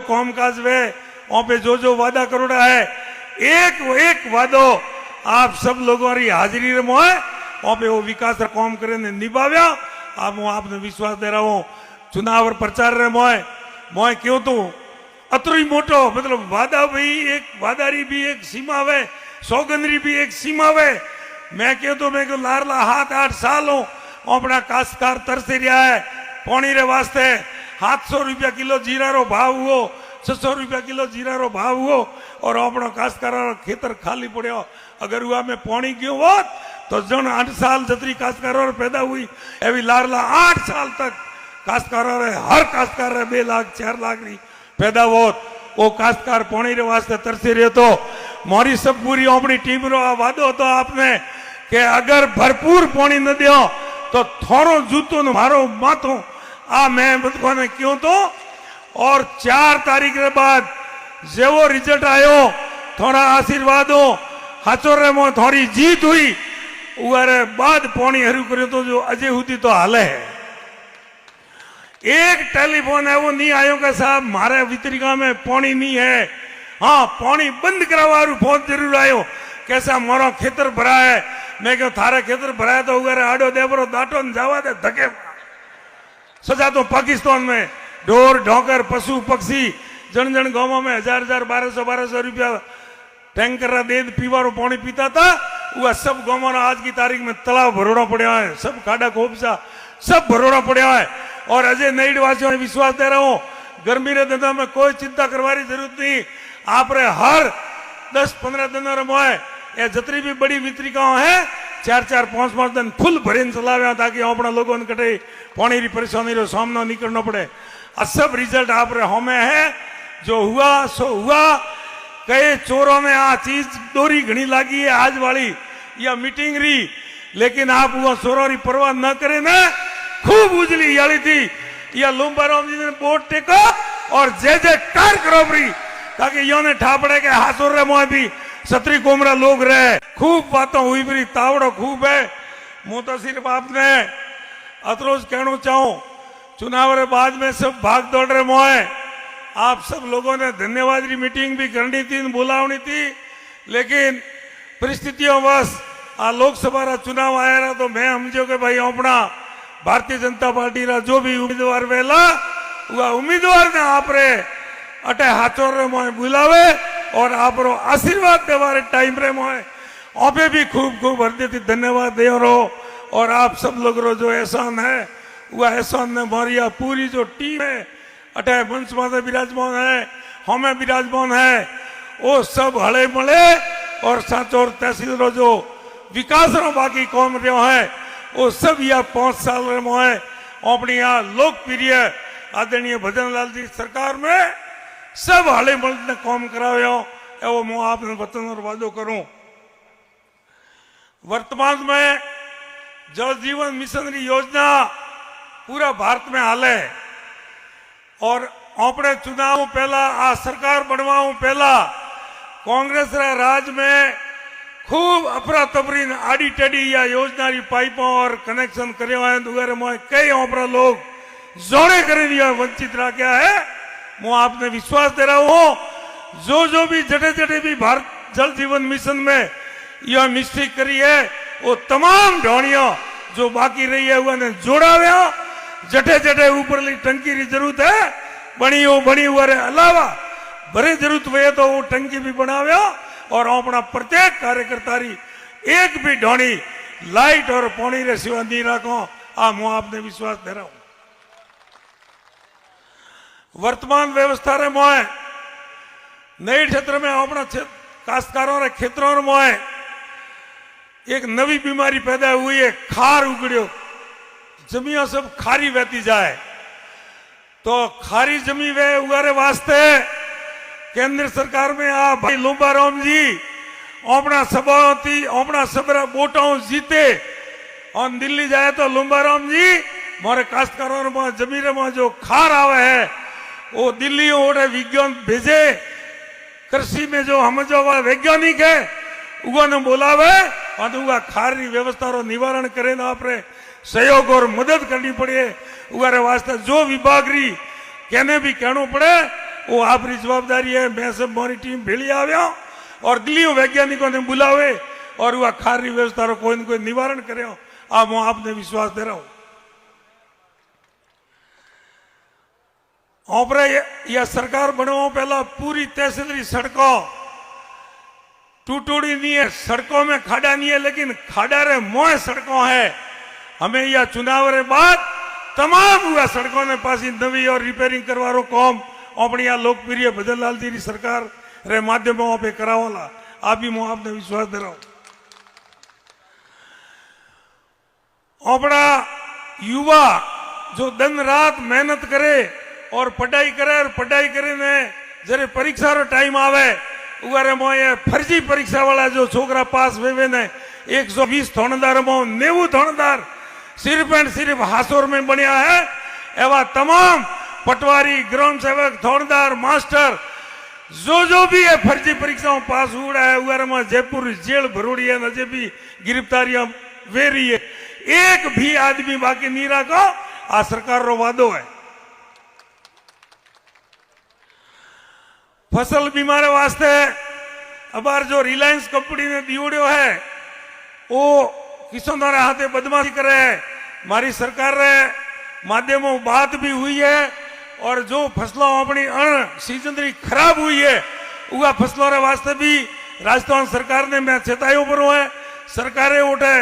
कामकाज वे वहां पे जो वादा करोड़ा है, एक एक वादो आप सब लोगों की हाजिरी रे मोए वहां पे वो विकास रा काम करे ने निभाव्या। आप मैं आपने विश्वास दे रहा हूं चुनाव और प्रचार रे मोए क्यों तू अतरी मोटो मतलब वादा भी एक वादारी भी एक सीमा वे, सौगंदरी भी एक सीमा वे। मैं क्यों तो मैं लारला 7-8 साल हूं अपना काश्तकार तरसी रहा है पानी रे वास्ते। 700 रुपया किलो जीरा रो भाव हुओ, 600 रुपया किलो जीरा रो भाव हुओ और अपना काश्तकार खेतर खाली पड़ो। अगर हुआ में पानी क्यों होत तो जन 8 साल जतरी काश्तकार पैदा हुई एवं लारला 8 साल तक काश्तकार हर काश्तकार 2 लाख 4 लाख री पैदा होत। वो काश्तकार पानी रे वास्ते तरसी रहे। तो मारी सब पूरी अपनी टीम रो वादो तो आपने कि अगर भरपूर पानी न दियो तो थोड़ो जूतो न मारो माथो आ मैं बतने क्यों तो। और 4 तारीख के बाद जेवो रिजल्ट आयो थोड़ा आशीर्वाद हो हाचोरे में थोड़ी जीत हुई उरे बाद पानी हरू करो तो जो अजय हुई तो हाले है। एक टेलीफोन है वो नहीं आयो कि साहब मारे वितरिका में पानी नहीं है। हाँ पानी बंद करवारू फोन जरूर आयो कैसा मारो खेतर भरा है। मैं क्यों थारे खेतर भरा है तो उगरे आडो देवरो दाटो न जावा दे धके सजा। तो पाकिस्तान में ढोर ढोकर पशु पक्षी जन जन गांवों में 1000-1000 1200 रुपया टैंकर दे पीवारो पानी पीता था। वह सब गांवों आज की तारीख में तालाब भरोड़ा पड़ा है, सब खाड़ा खोपसा सब भरोड़ा पड़ा है। और अजय नई वासियों ने विश्वास दे रहा हूं गर्मी रे दिन में कोई चिंता करवानी जरूरत नहीं। आप रे हर 10-15 दिन मोए ये जितनी भी बड़ी वितरिकाओं है 4-4 5-5 दिन फुल भरे चलावे ताकि अपना लोगों ने कटे पानी की परेशानी रो सामना नहीं करना पड़े। सब रिजल्ट आप रे हमें है जो हुआ सो हुआ। कई चोरों में आ चीज डोरी घनी लागी है आज वाली या मीटिंग री, लेकिन आप हुआ चोरों की परवाह न करे ना। खूब उजली याली थी या लुम्बाराम जी ने बोर्ड टेको और जे कार करो फ्री ताकि यो ने ठापड़े के हाथों रे मोह भी सतरी कोमरा लोग रहे। खूब बातों हुई फ्री तावड़ो खूब है। मु तो सिर्फ आपने अतरोज कहना चाहूं चुनाव रे बाद में सब भाग दौड़ रहे मोए। आप सब लोगों ने धन्यवाद री मीटिंग भी करनी थी बुलावनी थी, लेकिन परिस्थितियों बस आ लोकसभा रा चुनाव आया रहा तो मैं समझो कि भाई अपना भारतीय जनता पार्टी रा जो भी उम्मीदवार वेला वह उम्मीदवार ने आप रे अटे हाथों रे मोए बुलावे और आप रो आशीर्वाद देवारे टाइम रे मोए आपे भी खूब खूब हृदय धन्यवाद दे रो। और आप सब लोग रो जो एहसान है वह एहसान ने मारिया पूरी जो टीम है अटे वंश माता विराजमान है हमें विराजमान है वो सब हले मले और साचौर तहसील रो जो विकास रो बाकी कौम रो है वो सब यह 5 साल रे मोए अपनी यहाँ लोकप्रिय आदरणीय भजन लाल जी सरकार में सब हले मल ने काम करायो एवं मैं आपने वचन और वादो करूं। वर्तमान में जल जीवन मिशन की योजना पूरा भारत में हाले और अपने चुनाव पहला आ सरकार बनवाऊ पहला कांग्रेस रे राज में खूब अफरा तफरी आड़ी टेढ़ी या योजना री पाइपों और कनेक्शन करे मोए कई अपना लोग जोड़े करे वंचित रह गया है। मैं आपने विश्वास दे रहा हूं जो भी जटे भी भारत जल जीवन मिशन में यह मिस्टेक करी है वो तमाम ढोणियों जो बाकी रही है वह जोड़ा हुआ जटे ऊपर टंकी की जरूरत है बनी हुआ रे अलावा भरे जरूरत हुए तो वो टंकी भी बनाव्या और अपना प्रत्येक कार्यकर्ता री एक भी ढोणी लाइट और पानी रे सिवा नहीं रखो। आ मैं आपने विश्वास दे रहा हूं वर्तमान व्यवस्था रे मोए नई क्षेत्र में अपना काश्तकारों रे क्षेत्रों मोए एक नवी बीमारी पैदा हुई है खार उगड़ियो जमीन सब खारी बहती जाए तो खारी जमी वे उगारे वास्ते केंद्र सरकार में आ भाई लुम्बाराम जी अपना सभाओं अपना सबरा वोटों जीते और दिल्ली जाए तो लुम्बाराम जी मारे काश्तकारों में जमीन में जो खार आवे है वो दिल्ली ओडे विज्ञान भेजे कृषि में जो हम जो वैज्ञानिक है उन्होंने बोलावे और उगा खार की व्यवस्था रो निवारण करे ना आपरे सहयोग और मदद करनी पड़े उगारे वास्ते जो विभाग री कहने भी कहना पड़े वो आपकी जवाबदारी है। मैं सब मोरी टीम भेड़ी आव्या और दिल्ली वैज्ञानिकों ने बुलावे और वह खारी व्यवस्था रो कोई न कोई निवारण करे। आप मैं आपने विश्वास दे रहा हूं। ओपरा यह सरकार बनो पहला पूरी तहसील सड़कों टूटोड़ी नहीं है, सड़कों में खाड़ा नहीं है, लेकिन खाड़ा रे मोह सड़कों है। हमें यह चुनाव रे बाद तमाम हुआ सड़कों ने पासी नवी और रिपेयरिंग करवारो कॉम अपनी यह लोकप्रिय भजन लाल जी सरकार रे माध्यमों पे करावाला। आप भी मैं आपने विश्वास दे रहा हूं। अपना युवा जो दिन रात मेहनत करे और पढ़ाई करे ने जरे परीक्षा रो टाइम आवे उगारे मो ये फर्जी परीक्षा वाला जो छोकरा पास वेवे ने 120 थोड़दार मो 90 थोड़दार सिर्फ एंड सिर्फ हासोर में बनिया है। एवं तमाम पटवारी ग्राम सेवक थोड़दार मास्टर जो भी है फर्जी परीक्षाओं पास हुआ है उगारे में जयपुर जेल भरोड़ी है, नजे भी गिरफ्तारियां वे रही है। एक भी आदमी बाकी नहीं रखो। आ सरकार रो वादो है। फसल बीमारे वास्ते अबार जो रिलायंस कंपनी ने दियोड़ो है वो किसानों रे हाथे बदमाशी करे है। मारी सरकार रे माध्यमों बात भी हुई है और जो फसलों अपनी अण सीजन खराब हुई है वह फसलों रे वास्ते भी राजस्थान सरकार ने मैं चेतायो परो है। सरकारे उठे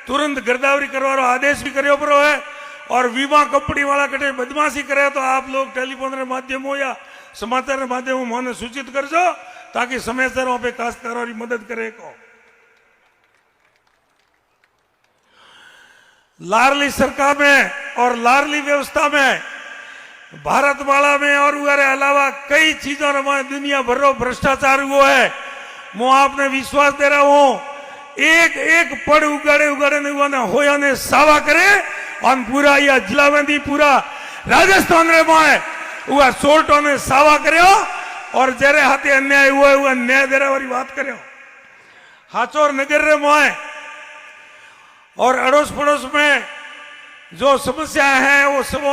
तुरंत गिरदावरी करवारो आदेश भी करियो परो है। और बीमा कंपनी वाला कटे बदमाशी करे तो आप लोग टेलीफोन रे माध्यमों या समाचार के माध्यम मैंने सूचित कर जो ताकि समयसर वहां पे काश्तकारों की मदद करे को। लाडली सरकार में और लाडली व्यवस्था में भारतमाला में और उगारे अलावा कई चीजों में दुनिया भर रो भ्रष्टाचार हुआ है। मैं आपने विश्वास दे रहा हूं एक एक पड़ उगाड़े ने होया ने सावा करे और पूरा यह जिला में दी पूरा राजस्थान रे में वह सोल्टों ने सावा करो और जरे हाथे अन्याय हुआ है वह न्याय दे वाली बात करो। हाचोर नगर रे मोए और अड़ोस पड़ोस में जो समस्या है वो सब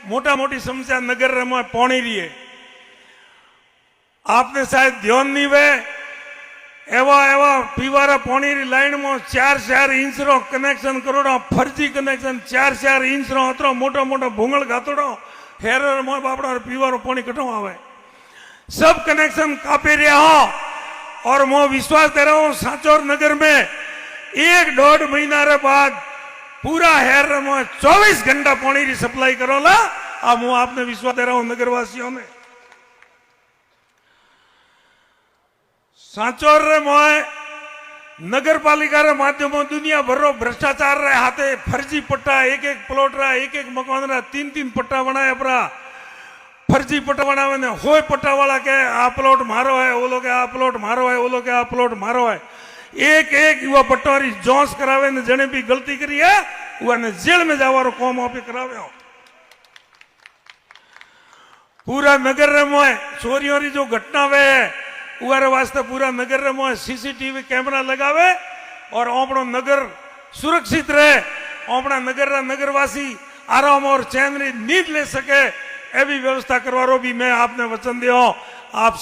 मोटा मोटी समस्या नगर रे मोए पौनी रही है। आपने शायद ध्यान नहीं वे एवा पीवारा पानी री लाइन में 4 इंच रो कनेक्शन करोड़ो फर्जी कनेक्शन 4 इंच रो अतरो मोटा मोटा भूंगल गातोड़ो हेर मोय बापड़ा पीवारो पानी कटो आवे सब कनेक्शन कापे रहा हो। और मैं विश्वास दे रहा हूं सांचौर नगर में 1-1.5 महीना रे बाद पूरा हेर में 24 घंटा पानी की सप्लाई करोला। अब मैं आपने विश्वास दे रहा हूं नगरवासियों ने। सांचौर रे मोय नगर पालिका रे माध्यम दुनिया भर रो भ्रष्टाचार रे हाथे फर्जी पट्टा एक प्लॉट रा एक मकान रा 3 पट्टा बनाए अपना फर्जी पट्टा बनावे ने होय पट्टा वाला के आ प्लॉट मारो है वो लोग आ प्लॉट मारो है वो लोग आ प्लॉट मारो है। एक युवा पट्टारी जांच करावे ने जने भी गलती करी है वह ने जेल में जावारो काम आपे करावे हो। पूरा नगर रे मोय चोरियों री जो घटना वे उगारे वास्ते पूरा नगर रे मोय सीसीटीवी कैमरा लगावे और अपनो नगर सुरक्षित रहे। अपना नगर रा नगरवासी आराम और चैन री नींद ले सके ए भी व्यवस्था करवारो भी मैं आपने वचन दियो। आप